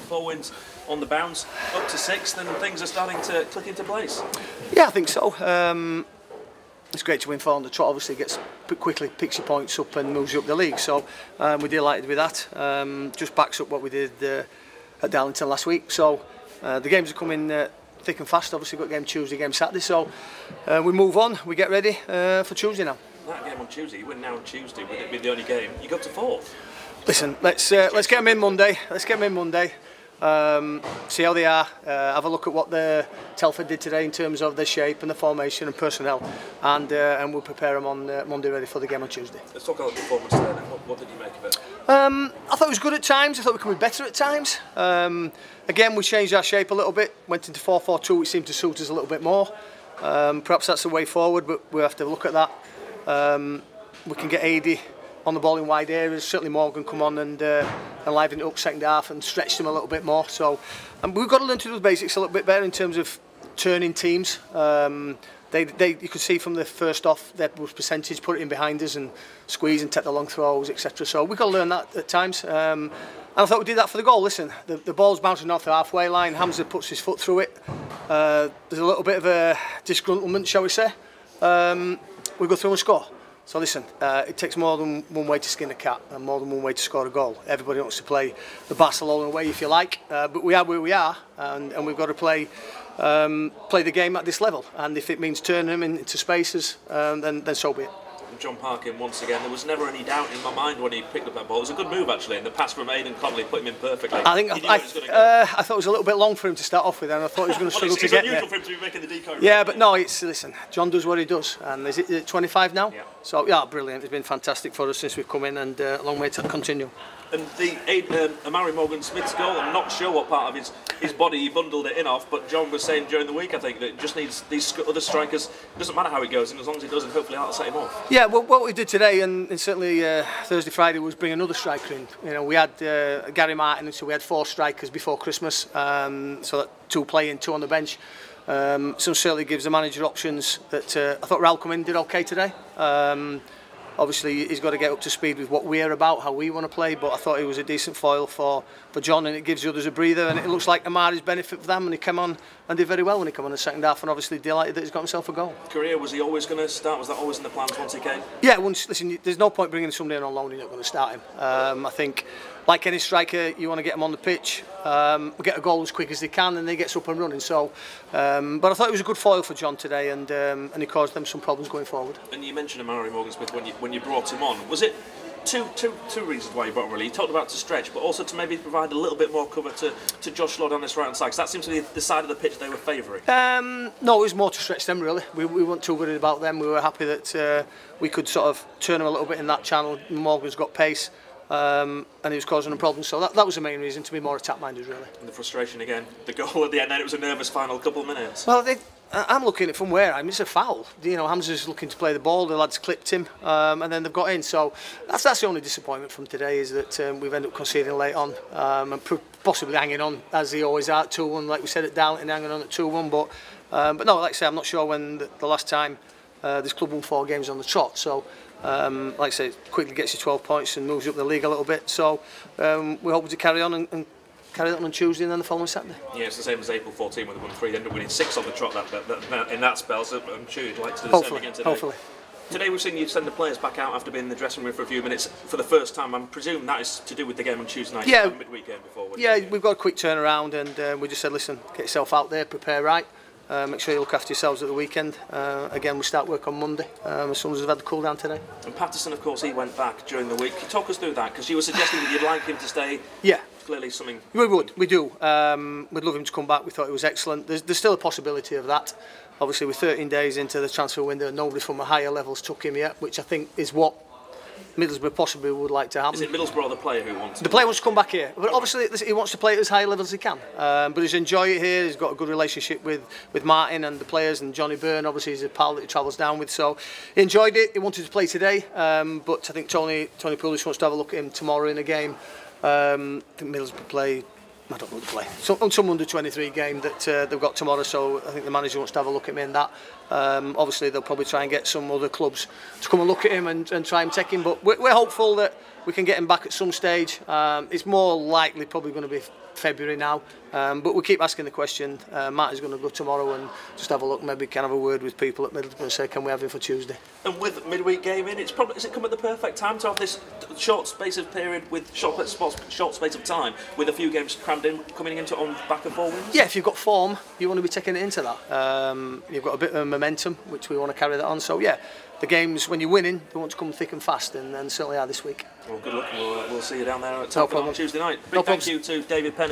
4 wins on the bounce, up to 6th, and things are starting to click into place. Yeah, I think so. It's great to win 4 on the trot. Obviously, quickly picks your points up and moves you up the league. So we're delighted with that. Just backs up what we did at Darlington last week. So the games are coming thick and fast. Obviously, we've got game Tuesday, game Saturday. So we move on. We get ready for Tuesday now. That game on Tuesday, you win now on Tuesday. Would it be the only game? You got to 4th. Listen, let's get them in Monday. Let's get them in Monday. See how they are, have a look at what the Telford did today in terms of their shape and the formation and personnel, and we'll prepare them on Monday ready for the game on Tuesday. Let's talk about the performance there then. What did you make of it? I thought it was good at times. I thought we could be better at times. Again, we changed our shape a little bit, went into 4-4-2, which seemed to suit us a little bit more. Perhaps that's the way forward, but we'll have to look at that. We can get 80 on the ball in wide areas. Certainly Morgan come on and liven it up second half and stretch them a little bit more. So we've got to learn to do the basics a little bit better in terms of turning teams. You could see from the first off there was percentage, put it in behind us and squeeze and take the long throws, etc. So we've got to learn that at times. And I thought we did that for the goal. Listen, the ball's bouncing off the halfway line. Hamza puts his foot through it. There's a little bit of a disgruntlement, shall we say. We go through and score. So listen, it takes more than one way to skin a cat and more than one way to score a goal. Everybody wants to play the Barcelona way, if you like, but we are where we are, and we've got to play the game at this level. And if it means turning them into spaces, then so be it. John Parkin once again, there was never any doubt in my mind when he picked up that ball. It was a good move actually, and the pass from Aidan Connolly put him in perfectly. I thought it was a little bit long for him to start off with, and I thought he was going to struggle to get there. It's unusual for him to be making the decoy. Yeah, but no, listen, John does what he does, and is it 25 now? Yeah. So yeah, brilliant. It's been fantastic for us since we've come in, and a long way to continue. And the Amari Morgan-Smith's goal, I'm not sure what part of his body he bundled it in off, but John was saying during the week, I think, that it just needs these other strikers. It doesn't matter how he goes, and as long as he does, and hopefully that'll set him off. Yeah, well, what we did today, and certainly Thursday, Friday, was bring another striker in. You know, we had Gary Martin, so we had 4 strikers before Christmas, so that 2 playing, 2 on the bench. So certainly gives the manager options. That I thought Raul come in did okay today. Obviously, he's got to get up to speed with what we're about, how we want to play, but I thought he was a decent foil for John, and it gives the others a breather, and it looks like Amari's benefit for them, and he came on and did very well when he came on in the second half, and obviously delighted that he's got himself a goal. Career, was he always going to start? Was that always in the plans once he came? Yeah, listen, there's no point bringing somebody in on loan, you're not going to start him. I think, like any striker, you want to get them on the pitch, get a goal as quick as they can, and they get up and running. So, but I thought it was a good foil for John today, and he caused them some problems going forward. And you mentioned Amari Morgan-Smith when you brought him on. Was it two reasons why you brought him really? You talked about to stretch, but also to maybe provide a little bit more cover to Josh Lord on this right-hand side, because that seems to be the side of the pitch they were favouring. No, it was more to stretch them really. We weren't too worried about them. We were happy that we could sort of turn them a little bit in that channel. Morgan's got pace. And he was causing them problems, so that was the main reason, to be more attack-minded really. And the frustration again, the goal at the end, and it was a nervous final couple of minutes. Well, I'm looking at it from where I mean, it's a foul. You know, Hamza's looking to play the ball, the lads clipped him, and then they've got in. So that's the only disappointment from today, is that we've ended up conceding late on, and possibly hanging on as they always are at 2-1, like we said at Darlington, hanging on at 2-1. But no, like I say, I'm not sure when the last time this club won 4 games on the trot. So. Like I say, it quickly gets you 12 points and moves you up the league a little bit. So we hope to carry on and carry that on Tuesday and then the following Saturday. Yeah, it's the same as April 14 when they won 3. They ended up winning 6 on the trot in that spell. So I'm sure you'd like to do the same again today. Hopefully. Today we've seen you send the players back out after being in the dressing room for a few minutes for the first time. I'm presuming that is to do with the game on Tuesday night. Yeah, midweek game before. Yeah, we've got a quick turnaround, and we just said, listen, get yourself out there, prepare right. Make sure you look after yourselves at the weekend. Again, we start work on Monday, as soon as we've had the cool down today. And Patterson, of course, he went back during the week. Can you talk us through that? Because you were suggesting that you'd like him to stay. Yeah. Clearly something. We would, we do. We'd love him to come back. We thought it was excellent. There's still a possibility of that. Obviously, we're 13 days into the transfer window, nobody from the higher levels took him yet, which I think is what Middlesbrough possibly would like to happen. Is it Middlesbrough or the player who wants? The player wants to come back here, but obviously he wants to play at as high level as he can. But he's enjoyed it here. He's got a good relationship with Martin and the players, and Johnny Byrne. Obviously, he's a pal that he travels down with. So he enjoyed it. He wanted to play today, but I think Tony Pulis wants to have a look at him tomorrow in a game. I think Middlesbrough play. I don't know who to play. Some under 23 game that they've got tomorrow, so I think the manager wants to have a look at him in that. Obviously, they'll probably try and get some other clubs to come and look at him and try and take him. But we're hopeful that we can get him back at some stage. It's more likely probably going to be February now, but we keep asking the question. Matt is going to go tomorrow and just have a look, maybe can have a word with people at Middlesbrough and say, can we have him for Tuesday? And with midweek game in, is it come at the perfect time to have this short space of period with short space of time with a few games crammed in, coming into on back of 4 wins? Yeah, if you've got form, you want to be taking it into that. You've got a bit of momentum, which we want to carry that on. So yeah, the games when you're winning, they want to come thick and fast, and certainly are this week. Well, good luck. We'll see you down there at 12 on Tuesday night. Big thank you to David Penney.